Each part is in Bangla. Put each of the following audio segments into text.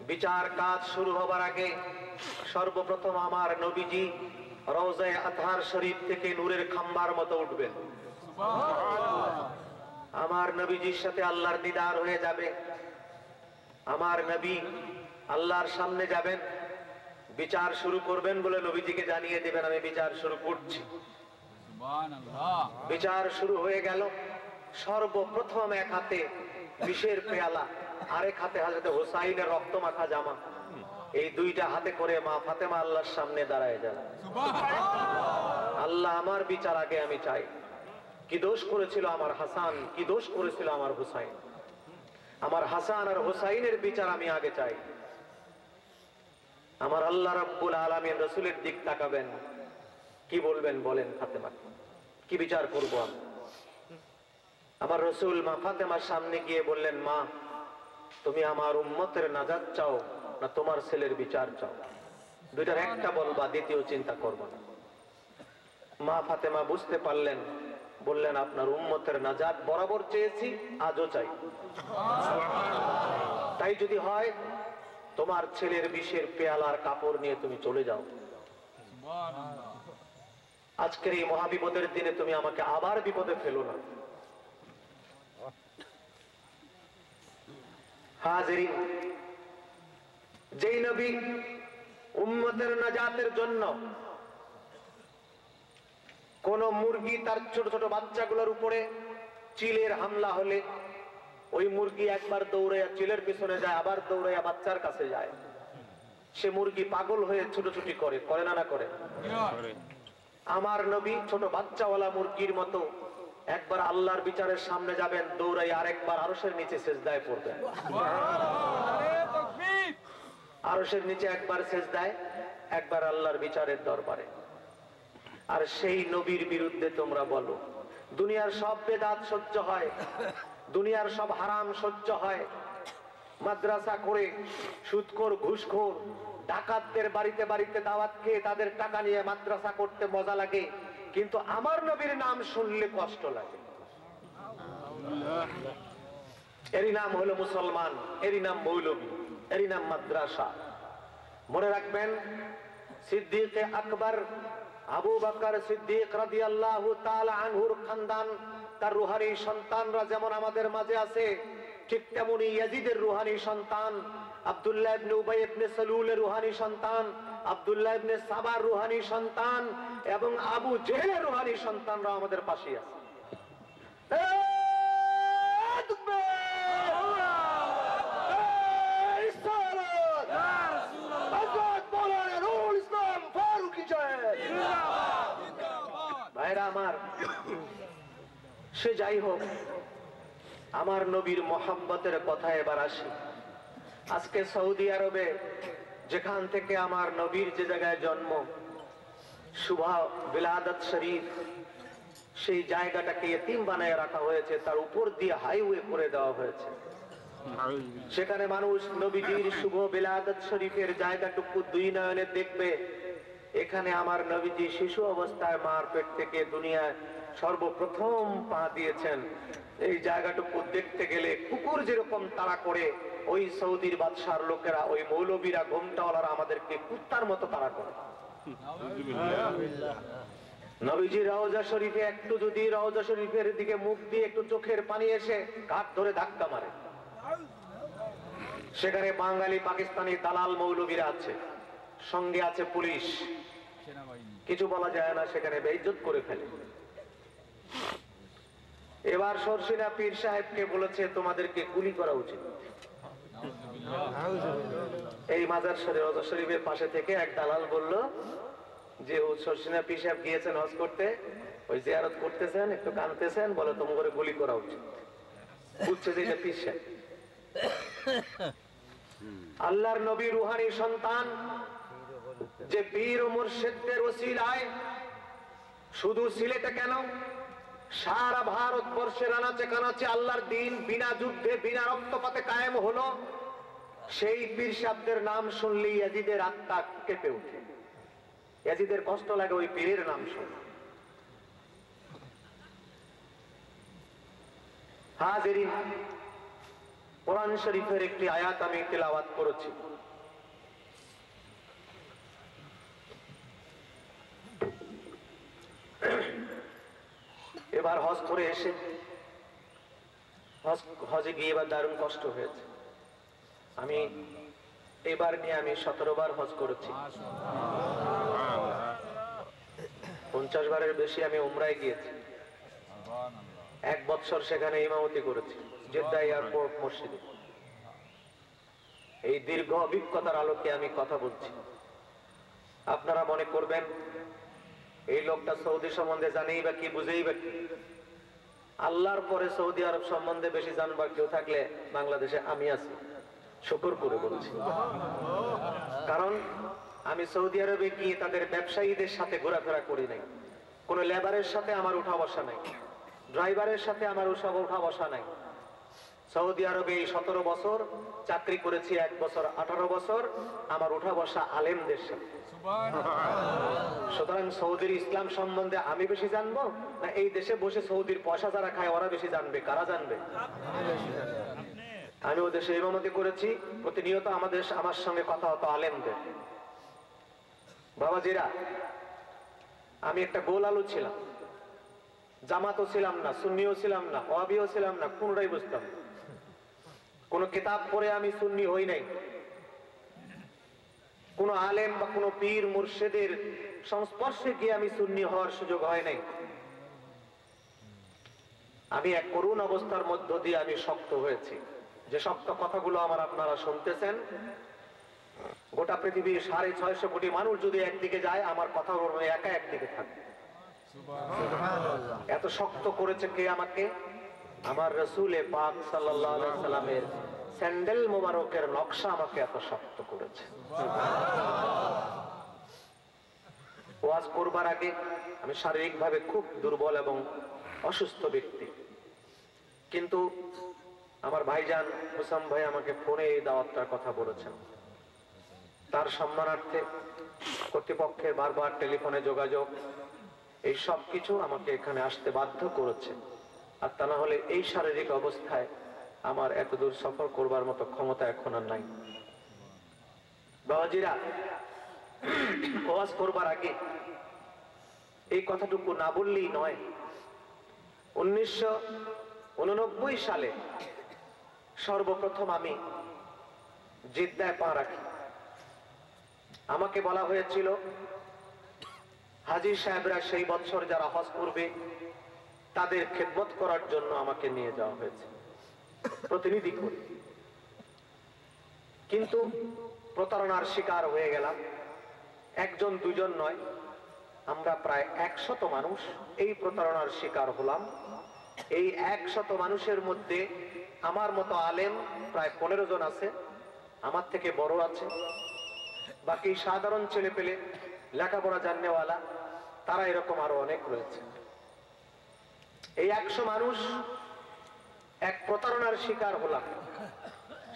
বিচার কাজ শুরু হবার আগে সর্বপ্রথম আমার নবীজি রওজায়ে আতহার শরীফ থেকে নূরের খাম্বার মতো উঠবেন। আমার নবীজির সাথে আল্লাহর দিদার হয়ে যাবে। আমার নবী আল্লাহর সামনে যাবেন, বিচার শুরু করবেন বলে নবীজিকে জানিয়ে দেবেন আমি বিচার শুরু করছি। বিচার শুরু হয়ে গেল। সর্বপ্রথম এক হাতে বিষের পেয়ালা, আরেক হাতে হযরত হুসাইনের রক্ত মাখা জামা, এই দুইটা হাতে করে মা ফাতেমা আল্লাহর সামনে দাঁড়ায় যান। আল্লাহ আমার বিচার আগে আমি চাই। কি দোষ করেছিল আমার হাসান, কি দোষ করেছিল আমার হুসাইন? আমার হাসান আর হুসাইনের বিচার আমি আগে চাই। আমার আল্লাহ রাব্বুল আলামিন রাসূলের দিক তাকাবেন, কি বলবেন বলেন ফাতেমা, কি বিচার করব আমি? আমার রাসূল মা ফাতেমার সামনে গিয়ে বললেন, মা তুমি আমার উম্মতের নাজাত চাও না তোমার ছেলের বিচার চাও? দুইটার একটা বলবা, দ্বিতীয় চিন্তা করবা না। মা ফাতেমা বুঝতে পারলেন, বললেন আপনার উম্মতের নাজাত বরাবর চেয়েছি, আজও চাই। তাই যদি হয় তোমার ছেলের বিষের পেয়ালার কাপড় নিয়ে তুমি চলে যাও। আজকের এই মহাবিপদের দিনে তুমি আমাকে আবার বিপদে ফেলো না। হাজিরিন, যেই নবী উম্মতের নাজাতের জন্য কোন মুরগি তার ছোট ছোট বাচ্চাগুলোর উপরে চিলের হামলা হলে ওই মুরগি একবার দৌড়াইয়া চিলের পিছনে যায়, আবার দৌড়াইয়া বাচ্চার কাছে যায়, সে মুরগি পাগল হয়ে ছুটোছুটি করে, করে না করে? আমার নবী ছোট বাচ্চাওয়ালা মুরগির মতো একবার আল্লাহর বিচারের সামনে যাবেন, দৌড়াই আরেকবার আরশের নিচে সিজদায় পড়বেন। আরশের নিচে একবার সিজদায়, একবার আল্লাহর বিচারের দরবারে। আর সেই নবীর বিরুদ্ধে তোমরা বলো দুনিয়ার সব বেদাত সহ্য হয়, দুনিয়ার সব হারাম সহ্য হয়, মাদ্রাসা করে সুদখোর ঘুষখোর ডাকাতদের বাড়িতে বাড়িতে দাওয়াত খেয়ে তাদের টাকা নিয়ে মাদ্রাসা করতে মজা লাগে, কিন্তু আমার নবীর নাম শুনলে কষ্ট লাগে। এরই নাম হলো মুসলমান, এরই নাম মৌলবী, এরই নাম মাদ্রাসা। মনে রাখবেন, সিদ্দিক আকবর আবু বকর সিদ্দিক রাদিয়াল্লাহু তাআলা আনহুর খানদান, তার রুহানি সন্তানরা যেমন আমাদের মাঝে আছে, ঠিক তেমনি ইয়াজিদের রুহানি সন্তান, আব্দুল্লাহ ইবনে উবাই ইবনে সালুলের রুহানি সন্তান, আব্দুল্লাহ ইবনে সাবার রুহানি সন্তান এবং আবু জেহেলের রুহানি সন্তানরা আমাদের পাশে আছে। ভাইরা আমার, সে যাই হোক, আমার নবীর মহব্বতের কথা এবার আসি। আজকে সৌদি আরবে যেখান থেকে আমার নবীর যে জায়গায় জন্ম, সুভা বিলাদত শরীফ, সেই জায়গাটাকে এতিম বানায় রাখা হয়েছে, তার উপর দিয়ে হাইওয়ে করে দেওয়া হয়েছে। সেখানে মানুষ নবীজির শুভ বিলাদত শরীফের জায়গাটুকু দুই নয়নে দেখবে। এখানে আমার নবীজি শিশু অবস্থায় মার পেট থেকে দুনিয়ায় সর্বপ্রথম পা দিয়েছেন। এই জায়গাটুকু দেখতে গেলে কুকুর যেরকম তাড়া করে, ওই সৌদির বাদশার লোকেরা, ওই মৌলবীরা, ঘোমটাওয়ালারা আমাদেরকে কুত্তার মতো তাড়া করে। নবীজি রওজা শরীফে একটু যদি রওজা শরীফের দিকে মুখ দিয়ে একটু চোখের পানি এসে ঘাট ধরে ধাক্কা মারে। সেখানে বাঙালি পাকিস্তানি দালাল মৌলবীরা আছে, সঙ্গে আছে পুলিশ, কিছু বলা যায় না, সেখানে বেইজ্জত করে ফেলে। এবার শর্ষিনা পীর সাহেবকে বলেছে তোমাদেরকে গুলি করা উচিত। এই মাজার রওজা শরীফের পাশে থেকে এক দালাল বলল যে ও শর্ষিনা পীর সাহেব গিয়েছেন হজ করতে, ওই জিয়ারত করতেছেন, একটু কাঁদতেছেন, বলে তোমাদের গুলি করা উচিত। বুঝছে যে এটা পীর সাহেব। আল্লাহর নবী রুহানি সন্তান, যে পীর ও মুর্শিদদের ওসিলায় শুধু সিলেটে কেন, সারা ভারতবর্ষের আনাচে কানাচে আল্লাহর দিন বিনা যুদ্ধে বিনা রক্তপাতে কায়েম হলো। সেই পীর সাহেবদের নাম শুনলেই ইয়াজিদের আত্মা কেঁপে ওঠে, ইয়াজিদের কষ্ট লাগে ওই পীরের নাম শুনে। হাজিরিন, কোরআন শরীফের একটি আয়াত আমি তিলাওয়াত করেছি। এবার হজ করে এসে হজে গিয়ে এবার দারুণ কষ্ট হয়েছে। আমি এবার নিয়ে আমি 17 বার হজ করেছি। 50 বারের বেশি আমি উমরায় গিয়েছি। 1 বছর সেখানে ইমামতি করেছি জেদ্দা এয়ারপোর্ট মসজিদে। এই দীর্ঘ অভিজ্ঞতার আলোকে আমি কথা বলছি। আপনারা মনে করবেন এই লোকটা সৌদি সম্বন্ধে জানেই বা কি, বুঝেই বা কি। আল্লাহর পরে সৌদি আরব সম্বন্ধে বেশি জানবার কেউ থাকলে বাংলাদেশে আমি আছি, শুকর করে বলছি। কারণ আমি সৌদি আরবে গিয়ে তাদের ব্যবসায়ীদের সাথে ঘোরাফেরা করি নাই, কোন লেবারের সাথে আমার উঠা বসা নাই, ড্রাইভারের সাথে আমার উঠা বসা নাই। সৌদি আরবে এই 17 বছর চাকরি করেছি, 1 বছর 18 বছর আমার উঠা বসা আলেমদের সাথে। সুতরাং সৌদির ইসলাম সম্বন্ধে আমি বেশি জানবো না এই দেশে বসে সৌদির পয়সা যারা খায় ওরা বেশি জানবে? কারা জানবে? আমি ও দেশে ইমামতি করেছি, প্রতিনিয়ত আমার সঙ্গে কথা হতো আলেমদের। বাবাজিরা, আমি একটা গোল আলু ছিলাম, জামাতও ছিলাম না, সুন্নিও ছিলাম না, ওয়াহাবিও ছিলাম না, কোনটাই বুঝতাম না। কোন কিতাব পড়ে আমি সুন্নি হই নাই, কোন আলেম বা কোন পীর মুর্শিদের সংস্পর্শে গিয়ে আমি সুন্নি হওয়ার সুযোগ হয় নাই। আমি এক করুণ অবস্থার মধ্য দিয়ে আমি শক্ত হয়েছি। যে শক্ত কথাগুলো আপনারা শুনতেছেন, গোটা পৃথিবীর 650 কোটি মানুষ যদি একদিকে যায়, আমার কথা একা একদিকে থাকবে। এত শক্ত করেছে কে আমাকে? আমার রাসূলে পাক সাল্লাল্লাহু আলাইহি সাল্লামের স্যান্ডেল মোবারকের নকশা আমাকে এত শক্ত করেছে। ওয়াজ করবার আগে আমি শারীরিকভাবে খুব দুর্বল এবং অসুস্থ ব্যক্তি, কিন্তু আমার ভাইজান হুসাম ভাই আমাকে ফোনে এই দাওয়াতটার কথা বলেছেন। তার সম্মানার্থে কর্তৃপক্ষের বারবার টেলিফোনে যোগাযোগ, এই সব কিছু আমাকে এখানে আসতে বাধ্য করেছে। আর তা না হলে এই শারীরিক অবস্থায় আমার এত দূর সফর করবার মতো ক্ষমতা এখন আর নাই। বাবাজিরা, ওয়াজ করবার আগে এই কথাটুকু না বললেই নয়। 1989 সালে সর্বপ্রথম আমি জেদ্দায় পা রাখি। আমাকে বলা হয়েছিল হাজী সাহেবরা সেই বছর যারা হজ করবে তাদের খেদমত করার জন্য আমাকে নিয়ে যাওয়া হয়েছে প্রতিনিধি করে। কিন্তু প্রতারণার শিকার হয়ে গেলাম। একজন দুজন নয়, আমরা প্রায় 100 মানুষ এই প্রতারণার শিকার হলাম। এই 100 মানুষের মধ্যে আমার মতো আলেম প্রায় 15 জন আছে, আমার থেকে বড় আছে, বাকি সাধারণ ছেলে পেলে লেখাপড়া জাননেওয়ালা তারা এরকম আরো অনেক রয়েছে। এই 100 মানুষ এক প্রতারণার শিকার হলাম।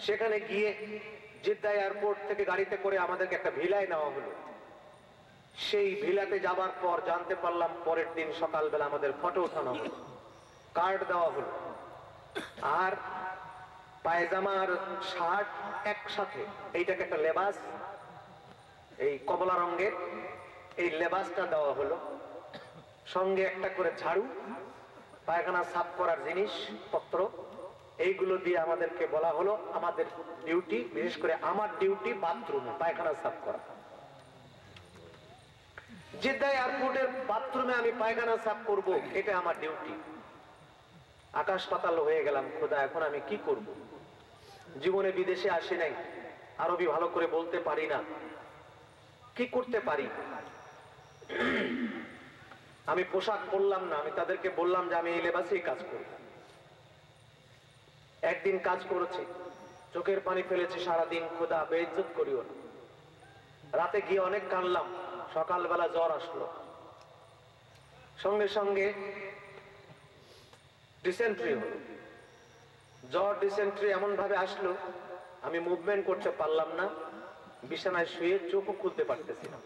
সেখানে গিয়ে জেদ্দা এয়ারপোর্ট থেকে গাড়িতে করে আমাদেরকে একটা ভিলায় নেওয়া হলো। সেই ভিলাতে যাবার পর জানতে পারলাম পরের দিন সকালবেলা আমাদের ফটো ওঠানো হলো, কার্ড দেওয়া হলো, আর পায়জামা আর শার্ট একসাথে, এইটাকে একটা লেবাস, এই কমলা রঙের এই লেবাসটা দেওয়া হলো, সঙ্গে একটা করে ঝাড়ু, পায়খানা সাফ করার জিনিসপত্র, এইগুলো দিয়ে আমাদেরকে বলা হলো আমাদের ডিউটি, বিশেষ করে আমার ডিউটি বাথরুমে পায়খানা সাফ করা। জেদ্দা এয়ারপোর্টের বাথরুমে আমি পায়খানা সাফ করব, এটা আমার ডিউটি। আকাশ পাতাল হয়ে গেলাম, খোদা এখন আমি কি করব? জীবনে বিদেশে আসি নাই, আরবি ভালো করে বলতে পারি না, কি করতে পারি? আমি পোশাক পরলাম না, আমি তাদেরকে বললাম যে আমি এই লেবাসেই কাজ করব। একদিন কাজ করেছি, চোখের পানি ফেলেছি সারাদিন, খোদা বেইজ্জত করিও না। রাতে গিয়ে অনেক কাঁদলাম, সকালবেলা জ্বর আসলো, সঙ্গে সঙ্গে ডিসেন্ট্রি হলো। জ্বর ডিসেন্ট্রি এমন ভাবে আসলো আমি মুভমেন্ট করতে পারলাম না, বিছানায় শুয়ে চোখও খুলতে পারতেছি না।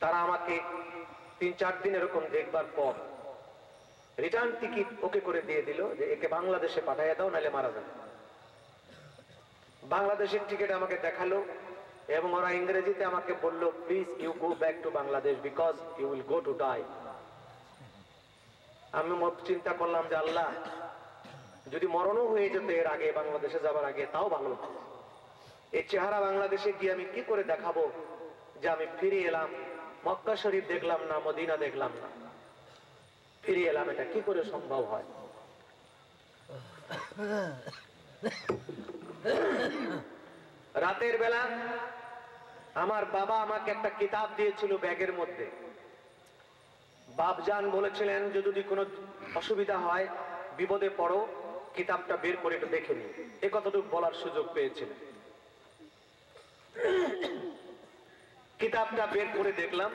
তারা আমাকে 3-4 দিন এরকম দেখবার পর রিটার্ন টিকিট ওকে করে দিয়ে দিল যে একে বাংলাদেশে পাঠাইয়া দাও, নাহলে মারা যাবে। বাংলাদেশের টিকিট আমাকে দেখালো এবং ওরা ইংরেজিতে আমাকে বলল, please you go back to Bangladesh because you will go to die. আমি চিন্তা করলাম যে আল্লাহ, যদি মরণও হয়ে যেত এর আগে, বাংলাদেশে যাবার আগে, তাও ভালো হতো। এই চেহারা বাংলাদেশে গিয়ে আমি কি করে দেখাবো যে আমি ফিরে এলাম, মক্কা শরীফ দেখলাম না, মদিনা দেখলাম না, ফিরে এলাম, এটা কি করে সম্ভব হয়? রাতের বেলা আমার বাবা আমাকে একটা কিতাব দিয়েছিল ব্যাগের মধ্যে। বাপজান বলেছিলেন যে যদি কোনো অসুবিধা হয়, বিপদে পড়ো, কিতাবটা বের করে একটু দেখে নি। এ কতটুকু বলার সুযোগ পেয়েছিলেন। কিতাবটা বের করে দেখলাম,